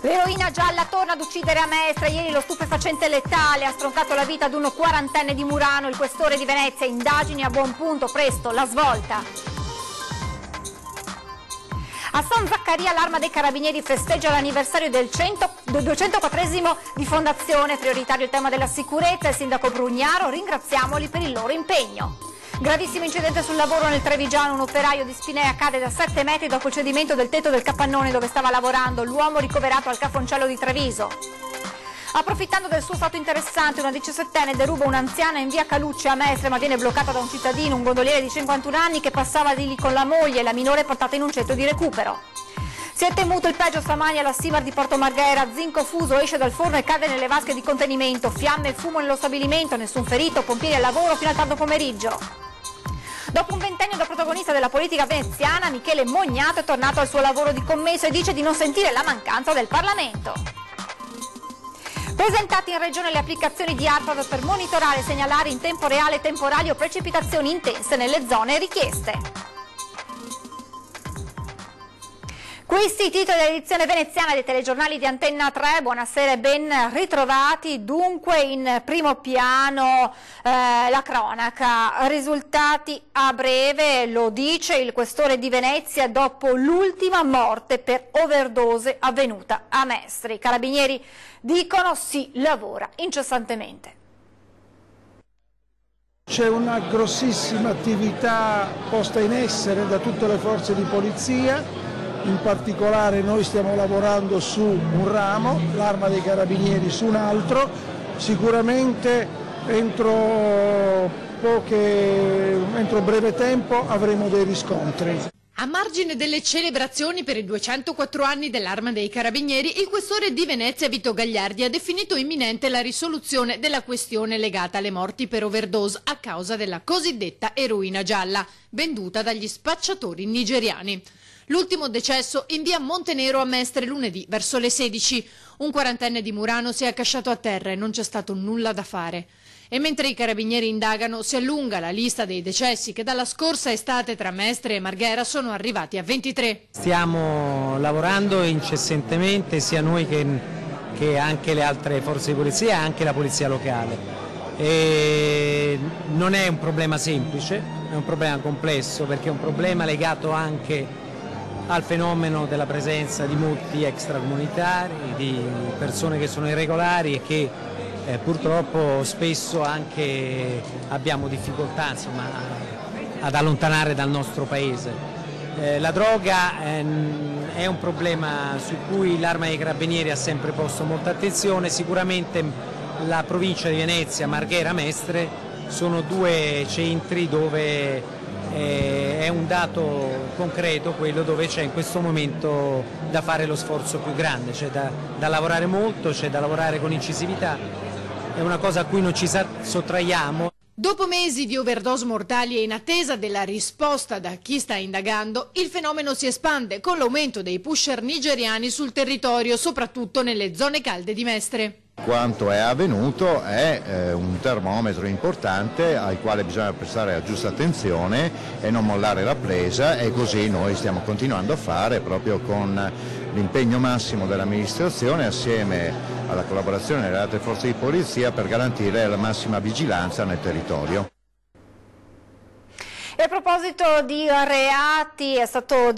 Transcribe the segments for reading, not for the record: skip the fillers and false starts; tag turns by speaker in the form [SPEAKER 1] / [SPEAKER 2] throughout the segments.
[SPEAKER 1] L'eroina gialla torna ad uccidere a Mestre. Ieri lo stupefacente letale ha stroncato la vita ad uno 40enne di Murano. Il questore di Venezia, indagini a buon punto, presto la svolta. A San Zaccaria l'Arma dei Carabinieri festeggia l'anniversario del 204esimo di fondazione. Prioritario il tema della sicurezza. Il sindaco Brugnaro, ringraziamoli per il loro impegno. Gravissimo incidente sul lavoro nel Trevigiano, un operaio di Spinea cade da 7 metri dopo il cedimento del tetto del capannone dove stava lavorando, l'uomo ricoverato al Cafoncello di Treviso. Approfittando del suo stato interessante, una 17enne deruba un'anziana in via Calucci a Mestre, ma viene bloccata da un cittadino, un gondoliere di 51 anni che passava di lì con la moglie e la minore è portata in un centro di recupero. Si è temuto il peggio stamani alla Simar di Porto Marghera, zinco fuso esce dal forno e cade nelle vasche di contenimento, fiamme e fumo nello stabilimento, nessun ferito, pompieri al lavoro fino al tardo pomeriggio. Dopo un ventennio da protagonista della politica veneziana, Michele Mognato è tornato al suo lavoro di commesso e dice di non sentire la mancanza del Parlamento. Presentate in regione le applicazioni di ARPAV per monitorare e segnalare in tempo reale temporali o precipitazioni intense nelle zone richieste. Questi i titoli dell'edizione veneziana dei telegiornali di Antenna 3, buonasera e ben ritrovati. Dunque in primo piano la cronaca, risultati a breve, lo dice il questore di Venezia dopo l'ultima morte per overdose avvenuta a Mestre. I carabinieri dicono si lavora incessantemente.
[SPEAKER 2] C'è una grossissima attività posta in essere da tutte le forze di polizia. In particolare noi stiamo lavorando su un ramo, l'Arma dei Carabinieri su un altro, sicuramente entro breve tempo avremo dei riscontri.
[SPEAKER 3] A margine delle celebrazioni per i 204 anni dell'Arma dei Carabinieri, il questore di Venezia Vito Gagliardi ha definito imminente la risoluzione della questione legata alle morti per overdose a causa della cosiddetta eroina gialla, venduta dagli spacciatori nigeriani. L'ultimo decesso in via Montenero a Mestre lunedì verso le 16. Un 40enne di Murano si è accasciato a terra e non c'è stato nulla da fare. E mentre i carabinieri indagano, si allunga la lista dei decessi che dalla scorsa estate tra Mestre e Marghera sono arrivati a 23.
[SPEAKER 4] Stiamo lavorando incessantemente sia noi che anche le altre forze di polizia e anche la polizia locale. E non è un problema semplice, è un problema complesso perché è un problema legato anche al fenomeno della presenza di molti extracomunitari, di persone che sono irregolari e che purtroppo spesso anche abbiamo difficoltà insomma, ad allontanare dal nostro paese. La droga è un problema su cui l'Arma dei Carabinieri ha sempre posto molta attenzione. Sicuramente la provincia di Venezia, Marghera, Mestre sono due centri dove è un dato concreto quello dove c'è in questo momento da fare lo sforzo più grande, c'è da lavorare molto, c'è da lavorare con incisività, è una cosa a cui non ci sottraiamo.
[SPEAKER 3] Dopo mesi di overdose mortali e in attesa della risposta da chi sta indagando, il fenomeno si espande con l'aumento dei pusher nigeriani sul territorio, soprattutto nelle zone calde di Mestre.
[SPEAKER 5] Quanto è avvenuto è un termometro importante al quale bisogna prestare la giusta attenzione e non mollare la presa, e così noi stiamo continuando a fare proprio con l'impegno massimo dell'amministrazione assieme alla collaborazione delle altre forze di polizia per garantire la massima vigilanza nel territorio.
[SPEAKER 1] E a proposito di reati,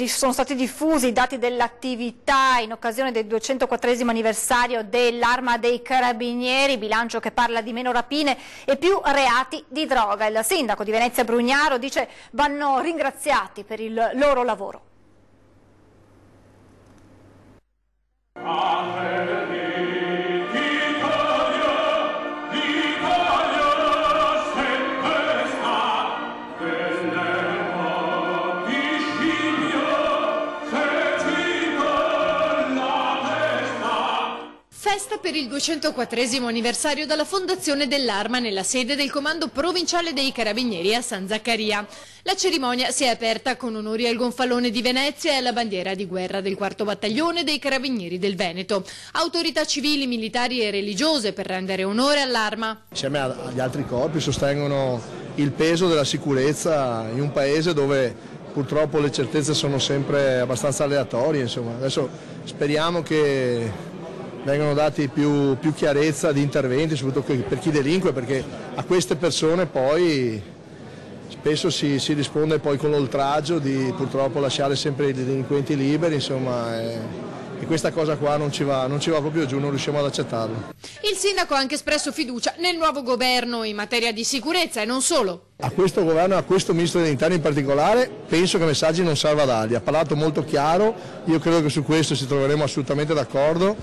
[SPEAKER 1] sono stati diffusi i dati dell'attività in occasione del 204esimo anniversario dell'Arma dei Carabinieri, bilancio che parla di meno rapine e più reati di droga. Il sindaco di Venezia Brugnaro dice vanno ringraziati per il loro lavoro.
[SPEAKER 3] Festa per il 204esimo anniversario dalla fondazione dell'Arma nella sede del Comando Provinciale dei Carabinieri a San Zaccaria. La cerimonia si è aperta con onori al gonfalone di Venezia e alla bandiera di guerra del 4° Battaglione dei Carabinieri del Veneto. Autorità civili, militari e religiose per rendere onore all'Arma.
[SPEAKER 6] Insieme agli altri corpi sostengono il peso della sicurezza in un paese dove purtroppo le certezze sono sempre abbastanza aleatorie. Insomma. Adesso speriamo che vengono dati più chiarezza di interventi, soprattutto per chi delinque, perché a queste persone poi spesso si risponde poi con l'oltraggio di purtroppo lasciare sempre i delinquenti liberi, insomma. E questa cosa qua non ci va proprio giù, non riusciamo ad accettarlo.
[SPEAKER 3] Il sindaco ha anche espresso fiducia nel nuovo governo in materia di sicurezza e non solo.
[SPEAKER 6] A questo governo e a questo ministro degli interni in particolare penso che messaggi non salva darli, ha parlato molto chiaro, io credo che su questo ci troveremo assolutamente d'accordo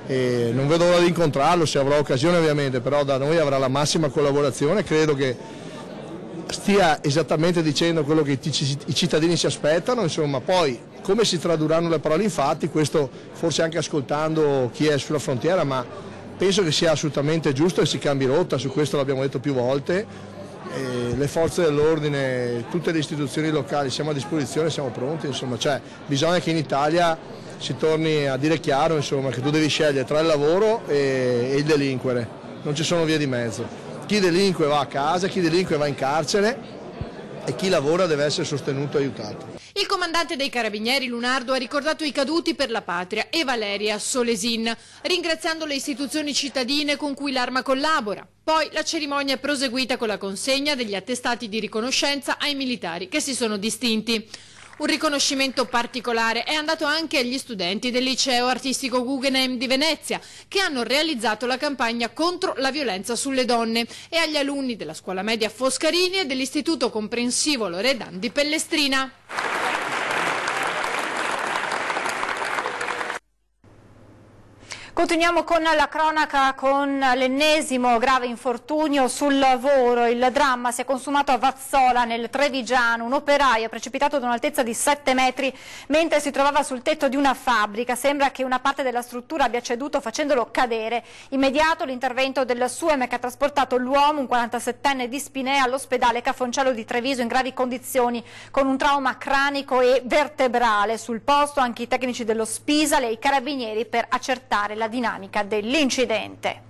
[SPEAKER 6] e non vedo l'ora di incontrarlo se avrò occasione ovviamente, però da noi avrà la massima collaborazione, credo che stia esattamente dicendo quello che i cittadini si aspettano, insomma, poi come si tradurranno le parole in fatti, questo forse anche ascoltando chi è sulla frontiera, ma penso che sia assolutamente giusto e si cambi rotta, su questo l'abbiamo detto più volte, le forze dell'ordine, tutte le istituzioni locali siamo a disposizione, siamo pronti, insomma, cioè, bisogna che in Italia si torni a dire chiaro, insomma, che tu devi scegliere tra il lavoro e il delinquere, non ci sono vie di mezzo. Chi delinque va a casa, chi delinque va in carcere e chi lavora deve essere sostenuto e aiutato.
[SPEAKER 3] Il comandante dei Carabinieri Lunardo ha ricordato i caduti per la patria e Valeria Solesin, ringraziando le istituzioni cittadine con cui l'Arma collabora. Poi la cerimonia è proseguita con la consegna degli attestati di riconoscenza ai militari che si sono distinti. Un riconoscimento particolare è andato anche agli studenti del liceo artistico Guggenheim di Venezia, che hanno realizzato la campagna contro la violenza sulle donne, e agli alunni della scuola media Foscarini e dell'istituto comprensivo Loredan di Pellestrina.
[SPEAKER 1] Continuiamo con la cronaca, con l'ennesimo grave infortunio sul lavoro. Il dramma si è consumato a Vazzola, nel Trevigiano. Un operaio è precipitato ad un'altezza di 7 metri mentre si trovava sul tetto di una fabbrica. Sembra che una parte della struttura abbia ceduto facendolo cadere. Immediato l'intervento del SUEM, che ha trasportato l'uomo, un 47enne di Spinea, all'ospedale Cafoncello di Treviso in gravi condizioni con un trauma cranico e vertebrale. Sul posto anche i tecnici dello Spisal e i carabinieri per accertare la dinamica dell'incidente.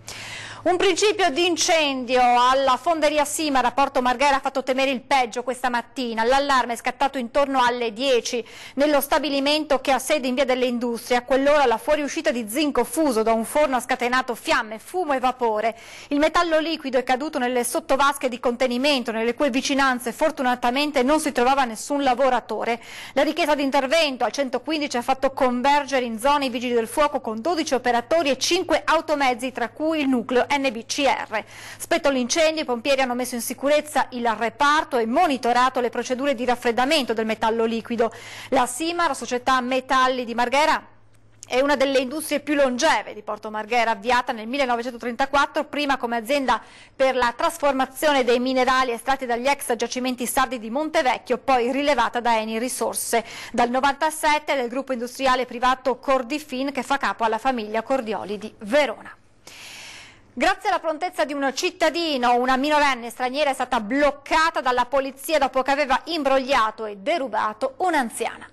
[SPEAKER 1] Un principio di incendio alla fonderia Simar a Porto Marghera ha fatto temere il peggio questa mattina. L'allarme è scattato intorno alle 10 nello stabilimento che ha sede in via delle Industrie. A quell'ora la fuoriuscita di zinco fuso da un forno ha scatenato fiamme, fumo e vapore. Il metallo liquido è caduto nelle sottovasche di contenimento, nelle cui vicinanze fortunatamente non si trovava nessun lavoratore. La richiesta di intervento al 115 ha fatto convergere in zona i vigili del fuoco con 12 operatori e 5 automezzi, tra cui il nucleo NBCR. Spetto l'incendio, i pompieri hanno messo in sicurezza il reparto e monitorato le procedure di raffreddamento del metallo liquido. La Simar, società metalli di Marghera, è una delle industrie più longeve di Porto Marghera, avviata nel 1934, prima come azienda per la trasformazione dei minerali estratti dagli ex giacimenti sardi di Montevecchio, poi rilevata da Eni Risorse. Dal 1997 del gruppo industriale privato Cordifin, che fa capo alla famiglia Cordioli di Verona. Grazie alla prontezza di un cittadino, una minorenne straniera è stata bloccata dalla polizia dopo che aveva imbrogliato e derubato un'anziana.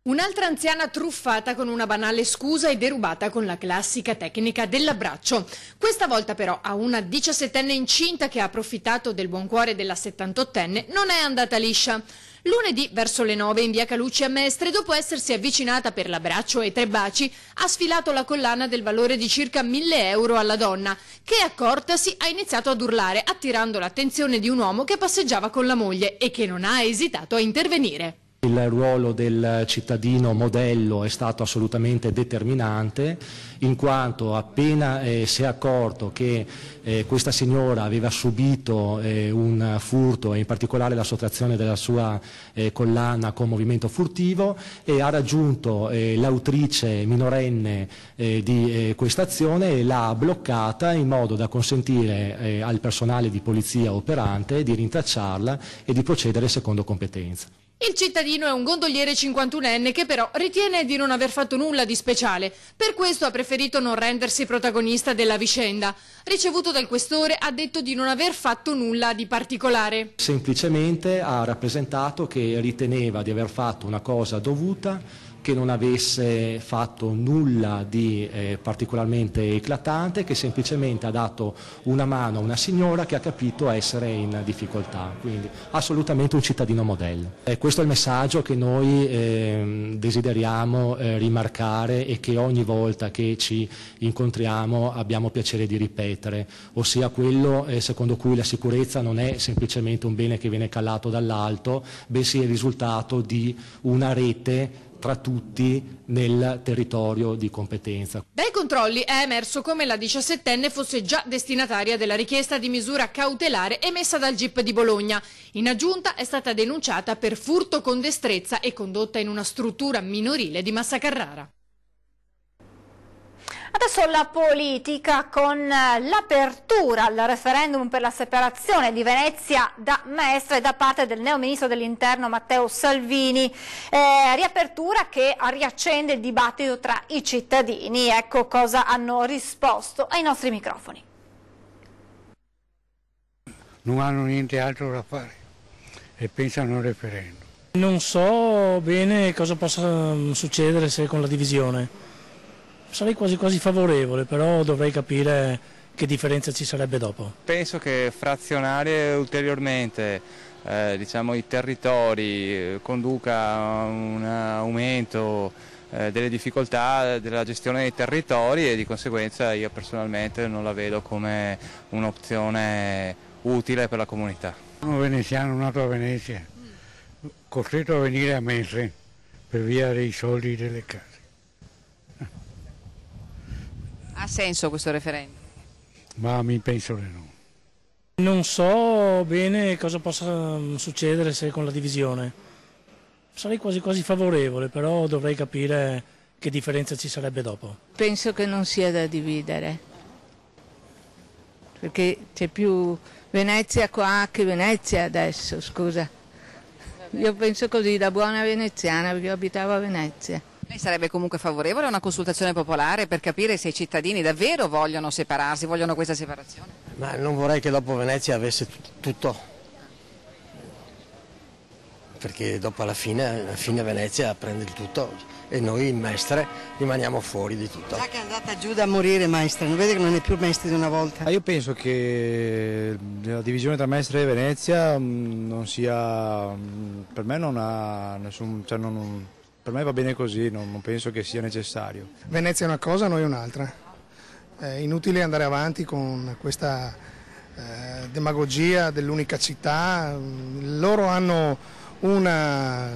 [SPEAKER 3] Un'altra anziana truffata con una banale scusa e derubata con la classica tecnica dell'abbraccio. Questa volta però a una 17enne incinta che ha approfittato del buon cuore della 78enne non è andata liscia. Lunedì, verso le 9, in via Calucci a Mestre, dopo essersi avvicinata per l'abbraccio e 3 baci, ha sfilato la collana del valore di circa 1.000 euro alla donna, che accortasi ha iniziato ad urlare, attirando l'attenzione di un uomo che passeggiava con la moglie e che non ha esitato a intervenire.
[SPEAKER 7] Il ruolo del cittadino modello è stato assolutamente determinante, in quanto appena si è accorto che questa signora aveva subito un furto, e in particolare la sottrazione della sua collana con movimento furtivo, e ha raggiunto l'autrice minorenne di questa azione e l'ha bloccata in modo da consentire al personale di polizia operante di rintracciarla e di procedere secondo competenza.
[SPEAKER 3] Il cittadino è un gondoliere 51enne che però ritiene di non aver fatto nulla di speciale. Per questo ha preferito non rendersi protagonista della vicenda. Ricevuto dal questore, ha detto di non aver fatto nulla di particolare.
[SPEAKER 7] Semplicemente ha rappresentato che riteneva di aver fatto una cosa dovuta, che non avesse fatto nulla di particolarmente eclatante, che semplicemente ha dato una mano a una signora che ha capito essere in difficoltà, quindi assolutamente un cittadino modello. Questo è il messaggio che noi desideriamo rimarcare e che ogni volta che ci incontriamo abbiamo piacere di ripetere, ossia quello secondo cui la sicurezza non è semplicemente un bene che viene calato dall'alto, bensì il risultato di una rete tra tutti nel territorio di competenza.
[SPEAKER 3] Dai controlli è emerso come la 17enne fosse già destinataria della richiesta di misura cautelare emessa dal GIP di Bologna. In aggiunta è stata denunciata per furto con destrezza e condotta in una struttura minorile di Massa Carrara.
[SPEAKER 1] Adesso la politica con l'apertura al referendum per la separazione di Venezia da Mestre da parte del neoministro dell'Interno Matteo Salvini, riapertura che riaccende il dibattito tra i cittadini. Ecco cosa hanno risposto ai nostri microfoni.
[SPEAKER 8] Non hanno niente altro da fare e pensano al referendum.
[SPEAKER 9] Non so bene cosa possa succedere se con la divisione. Sarei quasi favorevole, però dovrei capire che differenza ci sarebbe dopo.
[SPEAKER 10] Penso che frazionare ulteriormente diciamo, i territori conduca a un aumento delle difficoltà della gestione dei territori e di conseguenza io personalmente non la vedo come un'opzione utile per la comunità.
[SPEAKER 8] Sono veneziano, nato a Venezia, costretto a venire a Mestre per via dei soldi delle case.
[SPEAKER 11] Ha senso questo referendum?
[SPEAKER 8] Ma mi penso di no.
[SPEAKER 9] Non so bene cosa possa succedere se con la divisione. Sarei quasi favorevole, però dovrei capire che differenza ci sarebbe dopo.
[SPEAKER 12] Penso che non sia da dividere, perché c'è più Venezia qua che Venezia adesso, scusa. Io penso così, da buona veneziana, perché io abitavo a Venezia.
[SPEAKER 11] Lei sarebbe comunque favorevole a una consultazione popolare per capire se i cittadini davvero vogliono separarsi, vogliono questa separazione?
[SPEAKER 13] Ma non vorrei che dopo Venezia avesse tutto, perché dopo alla fine Venezia prende il tutto e noi in Mestre rimaniamo fuori di tutto.
[SPEAKER 14] Già che è andata giù da morire Mestre, non vede che non è più Mestre di una volta?
[SPEAKER 15] Io penso che la divisione tra Mestre e Venezia non sia, per me non ha nessun, cioè per me va bene così, non penso che sia necessario.
[SPEAKER 16] Venezia è una cosa, noi un'altra. È inutile andare avanti con questa demagogia dell'unica città. Loro hanno una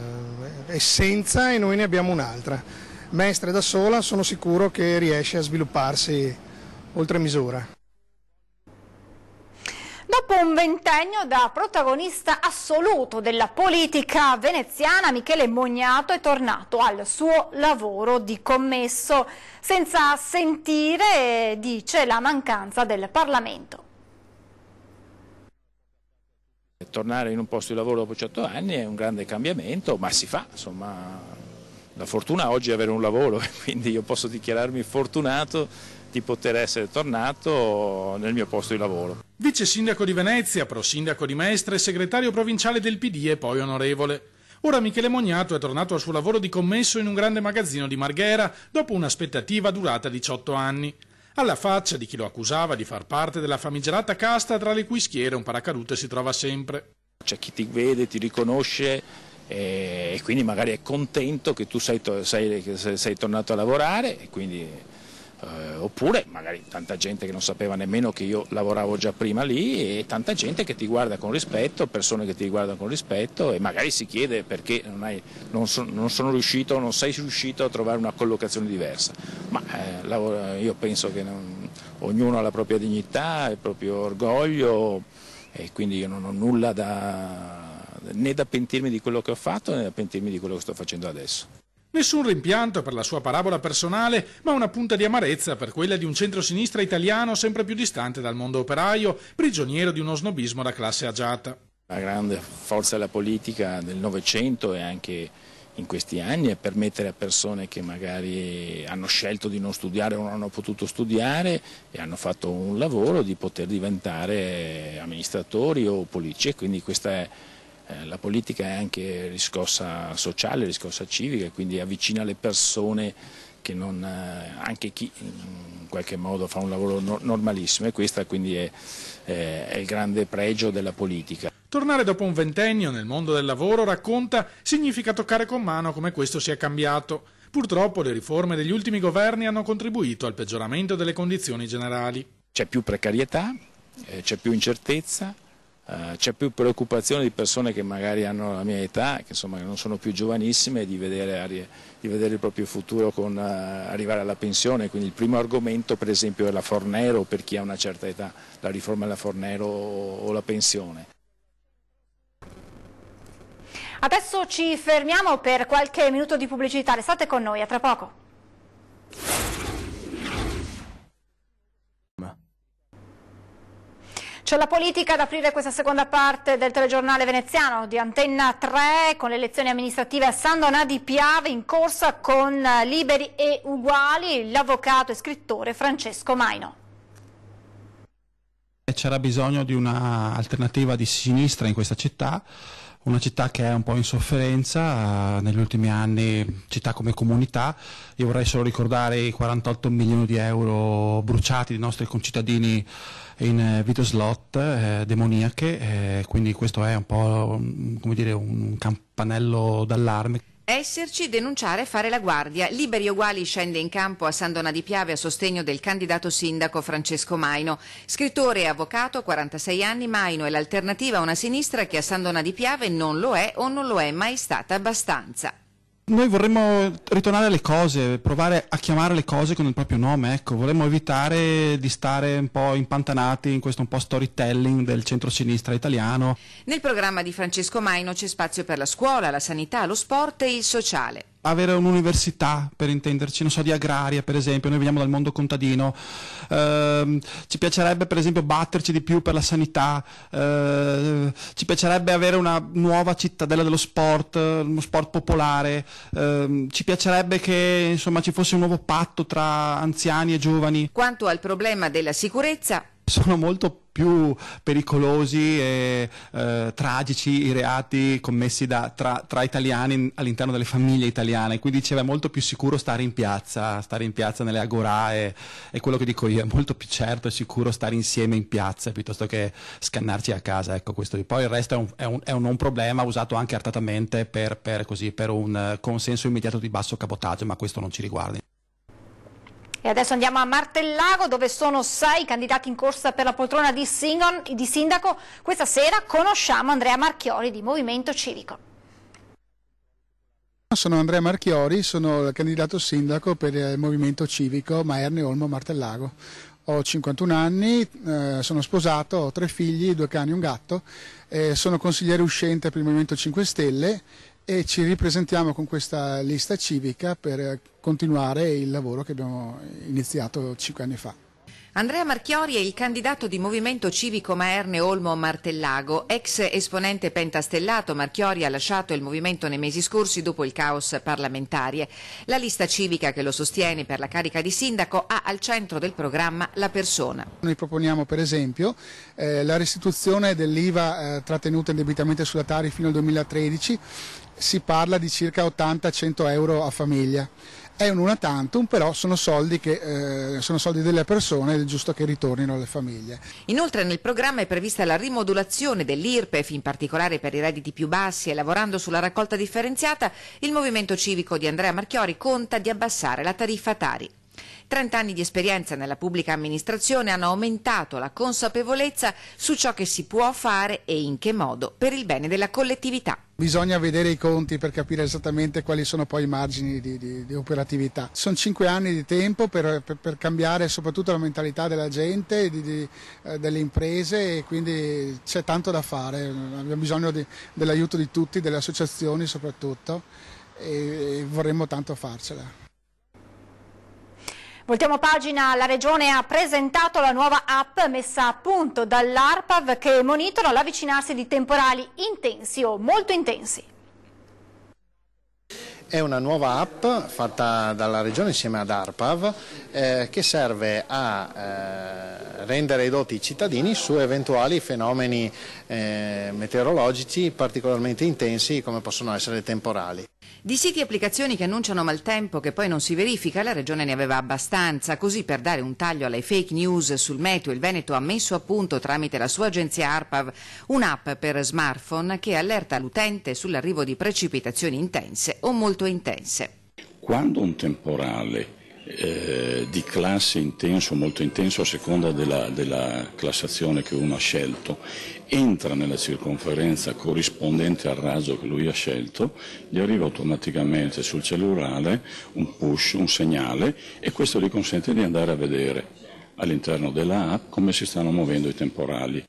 [SPEAKER 16] essenza e noi ne abbiamo un'altra. Mestre da sola sono sicuro che riesce a svilupparsi oltre misura.
[SPEAKER 1] Dopo un ventennio da protagonista assoluto della politica veneziana, Michele Mognato è tornato al suo lavoro di commesso, senza sentire, dice, la mancanza del Parlamento.
[SPEAKER 17] Tornare in un posto di lavoro dopo 100 anni è un grande cambiamento, ma si fa, insomma, la fortuna oggi è avere un lavoro, quindi io posso dichiararmi fortunato di poter essere tornato nel mio posto di lavoro.
[SPEAKER 18] Vice sindaco di Venezia, pro sindaco di Mestre, segretario provinciale del PD e poi onorevole. Ora Michele Mognato è tornato al suo lavoro di commesso in un grande magazzino di Marghera dopo un'aspettativa durata 18 anni. Alla faccia di chi lo accusava di far parte della famigerata casta tra le cui schiere un paracadute si trova sempre.
[SPEAKER 17] C'è chi ti vede, ti riconosce e quindi magari è contento che tu sei tornato a lavorare e quindi... oppure magari tanta gente che non sapeva nemmeno che io lavoravo già prima lì e tanta gente che ti guarda con rispetto, persone che ti guardano con rispetto e magari si chiede perché non sono riuscito, non sei riuscito a trovare una collocazione diversa, ma io penso che ognuno ha la propria dignità, il proprio orgoglio e quindi io non ho nulla né da pentirmi di quello che ho fatto né da pentirmi di quello che sto facendo adesso.
[SPEAKER 18] Nessun rimpianto per la sua parabola personale, ma una punta di amarezza per quella di un centrosinistra italiano sempre più distante dal mondo operaio, prigioniero di uno snobismo da classe agiata.
[SPEAKER 17] La grande forza della politica del Novecento e anche in questi anni è permettere a persone che magari hanno scelto di non studiare o non hanno potuto studiare e hanno fatto un lavoro di poter diventare amministratori o politici e quindi questa è la politica è anche riscossa sociale, riscossa civica, quindi avvicina le persone che non, anche chi in qualche modo fa un lavoro normalissimo e questo quindi è il grande pregio della politica.
[SPEAKER 18] Tornare dopo un ventennio nel mondo del lavoro, racconta, significa toccare con mano come questo sia cambiato. Purtroppo le riforme degli ultimi governi hanno contribuito al peggioramento delle condizioni generali.
[SPEAKER 17] C'è più precarietà, c'è più incertezza, c'è più preoccupazione di persone che magari hanno la mia età, che insomma non sono più giovanissime, di vedere il proprio futuro con arrivare alla pensione. Quindi il primo argomento per esempio è la Fornero, per chi ha una certa età, la riforma della Fornero o la pensione.
[SPEAKER 1] Adesso ci fermiamo per qualche minuto di pubblicità, restate con noi, a tra poco. C'è la politica ad aprire questa seconda parte del telegiornale veneziano di Antenna 3 con le elezioni amministrative a San Donà di Piave, in corsa con Liberi e Uguali l'avvocato e scrittore Francesco Maino.
[SPEAKER 19] C'era bisogno di un'alternativa di sinistra in questa città, una città che è un po' in sofferenza negli ultimi anni, città come comunità. Io vorrei solo ricordare i 48 milioni di euro bruciati dai nostri concittadini in vitoslot demoniache, quindi questo è un po' come dire, un campanello d'allarme.
[SPEAKER 11] Esserci, denunciare, fare la guardia. Liberi e Uguali scende in campo a San Donà di Piave a sostegno del candidato sindaco Francesco Maino. Scrittore e avvocato, 46 anni, Maino è l'alternativa a una sinistra che a San Donà di Piave non lo è o non lo è mai stata abbastanza.
[SPEAKER 19] Noi vorremmo ritornare alle cose, provare a chiamare le cose con il proprio nome, ecco, vorremmo evitare di stare un po' impantanati in questo un po' storytelling del centro-sinistra italiano.
[SPEAKER 11] Nel programma di Francesco Maino c'è spazio per la scuola, la sanità, lo sport e il sociale.
[SPEAKER 19] Avere un'università, per intenderci, non so, di agraria per esempio, noi veniamo dal mondo contadino, ci piacerebbe per esempio batterci di più per la sanità, ci piacerebbe avere una nuova cittadella dello sport, uno sport popolare, ci piacerebbe che insomma ci fosse un nuovo patto tra anziani e giovani.
[SPEAKER 11] Quanto al problema della sicurezza,
[SPEAKER 19] sono molto più pericolosi e tragici i reati commessi tra italiani all'interno delle famiglie italiane, quindi diceva è molto più sicuro stare in piazza nelle agorà, e quello che dico io è molto più certo e sicuro stare insieme in piazza piuttosto che scannarci a casa, ecco questo. Poi il resto è un problema usato anche artatamente per un consenso immediato di basso cabotaggio, ma questo non ci riguarda.
[SPEAKER 1] E adesso andiamo a Martellago, dove sono 6 candidati in corsa per la poltrona di sindaco. Questa sera conosciamo Andrea Marchiori di Movimento Civico.
[SPEAKER 20] Sono Andrea Marchiori, sono il candidato sindaco per il Movimento Civico Maerne Olmo Martellago. Ho 51 anni, sono sposato, ho 3 figli, 2 cani e un gatto, sono consigliere uscente per il Movimento 5 Stelle e ci ripresentiamo con questa lista civica per continuare il lavoro che abbiamo iniziato 5 anni fa.
[SPEAKER 11] Andrea Marchiori è il candidato di Movimento Civico Maerne Olmo Martellago. Ex esponente pentastellato, Marchiori ha lasciato il movimento nei mesi scorsi dopo il caos parlamentare. La lista civica che lo sostiene per la carica di sindaco ha al centro del programma la persona.
[SPEAKER 20] Noi proponiamo per esempio la restituzione dell'IVA trattenuta indebitamente sulla Tari fino al 2013, si parla di circa 80-100 euro a famiglia. È un una tantum, però sono soldi delle persone ed è giusto che ritornino alle famiglie.
[SPEAKER 11] Inoltre nel programma è prevista la rimodulazione dell'IRPEF, in particolare per i redditi più bassi, e lavorando sulla raccolta differenziata il Movimento Civico di Andrea Marchiori conta di abbassare la tariffa Tari. 30 anni di esperienza nella pubblica amministrazione hanno aumentato la consapevolezza su ciò che si può fare e in che modo per il bene della collettività.
[SPEAKER 20] Bisogna vedere i conti per capire esattamente quali sono poi i margini di operatività. Sono 5 anni di tempo per cambiare soprattutto la mentalità della gente, delle imprese, e quindi c'è tanto da fare. Abbiamo bisogno dell'aiuto di tutti, delle associazioni soprattutto, e vorremmo tanto farcela.
[SPEAKER 1] Voltiamo pagina, la Regione ha presentato la nuova app messa a punto dall'ARPAV che monitora l'avvicinarsi di temporali intensi o molto intensi.
[SPEAKER 21] È una nuova app fatta dalla Regione insieme ad ARPAV che serve a rendere edotti i cittadini su eventuali fenomeni meteorologici particolarmente intensi come possono essere temporali.
[SPEAKER 11] Di siti e applicazioni che annunciano maltempo che poi non si verifica, la Regione ne aveva abbastanza. Così, per dare un taglio alle fake news sul meteo, il Veneto ha messo a punto tramite la sua agenzia ARPAV un'app per smartphone che allerta l'utente sull'arrivo di precipitazioni intense o molto intense.
[SPEAKER 2] Quando un temporale di classe intenso o molto intenso a seconda della classazione che uno ha scelto entra nella circonferenza corrispondente al raggio che lui ha scelto, gli arriva automaticamente sul cellulare un push, un segnale, e questo gli consente di andare a vedere all'interno della app come si stanno muovendo i temporali.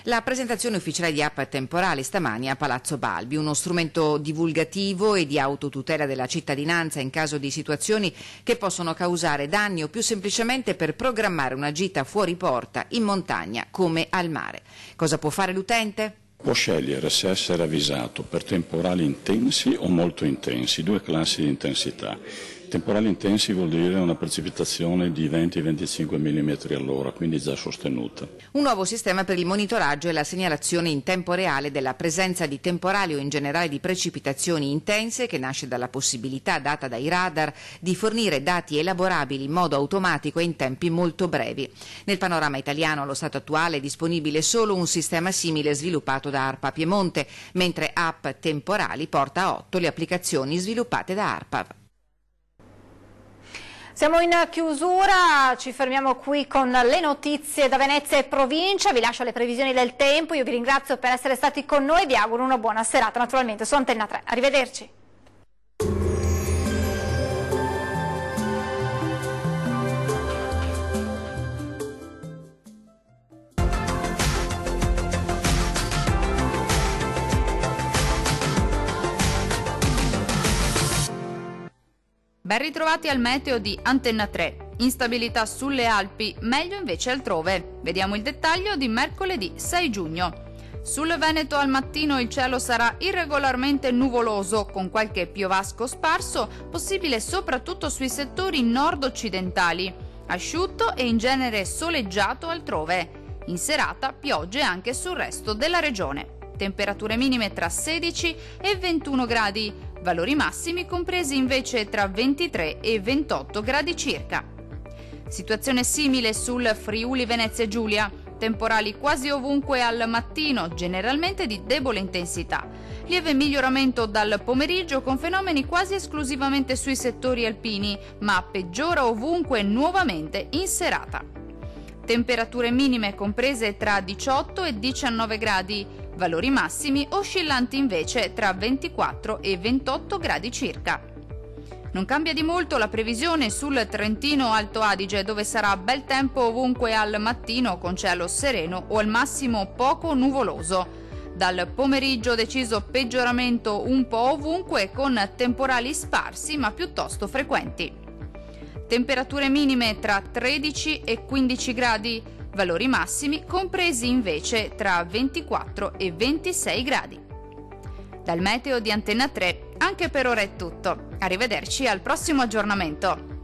[SPEAKER 11] La presentazione ufficiale di app temporali stamani a Palazzo Balbi, uno strumento divulgativo e di autotutela della cittadinanza in caso di situazioni che possono causare danni o più semplicemente per programmare una gita fuori porta, in montagna come al mare. Cosa può fare l'utente?
[SPEAKER 2] Può scegliere se essere avvisato per temporali intensi o molto intensi, due classi di intensità. Temporali intensi vuol dire una precipitazione di 20-25 mm all'ora, quindi già sostenuta.
[SPEAKER 11] Un nuovo sistema per il monitoraggio e la segnalazione in tempo reale della presenza di temporali o in generale di precipitazioni intense, che nasce dalla possibilità data dai radar di fornire dati elaborabili in modo automatico e in tempi molto brevi. Nel panorama italiano allo stato attuale è disponibile solo un sistema simile sviluppato da ARPA Piemonte, mentre App Temporali porta a 8 le applicazioni sviluppate da ARPA.
[SPEAKER 1] Siamo in chiusura, ci fermiamo qui con le notizie da Venezia e provincia, vi lascio le previsioni del tempo, io vi ringrazio per essere stati con noi e vi auguro una buona serata naturalmente su Antenna 3. Arrivederci.
[SPEAKER 22] Ben ritrovati al meteo di Antenna 3. Instabilità sulle Alpi, meglio invece altrove. Vediamo il dettaglio di mercoledì 6 giugno. Sul Veneto al mattino il cielo sarà irregolarmente nuvoloso, con qualche piovasco sparso, possibile soprattutto sui settori nord-occidentali. Asciutto e in genere soleggiato altrove. In serata piogge anche sul resto della regione. Temperature minime tra 16 e 21 gradi, valori massimi compresi invece tra 23 e 28 gradi circa. Situazione simile sul Friuli Venezia Giulia, temporali quasi ovunque al mattino, generalmente di debole intensità. Lieve miglioramento dal pomeriggio con fenomeni quasi esclusivamente sui settori alpini, ma peggiora ovunque nuovamente in serata. Temperature minime comprese tra 18 e 19 gradi, valori massimi oscillanti invece tra 24 e 28 gradi circa. Non cambia di molto la previsione sul Trentino Alto Adige, dove sarà bel tempo ovunque al mattino con cielo sereno o al massimo poco nuvoloso. Dal pomeriggio deciso peggioramento un po' ovunque con temporali sparsi ma piuttosto frequenti. Temperature minime tra 13 e 15 gradi, valori massimi compresi invece tra 24 e 26 gradi. Dal meteo di Antenna 3 anche per ora è tutto. Arrivederci al prossimo aggiornamento.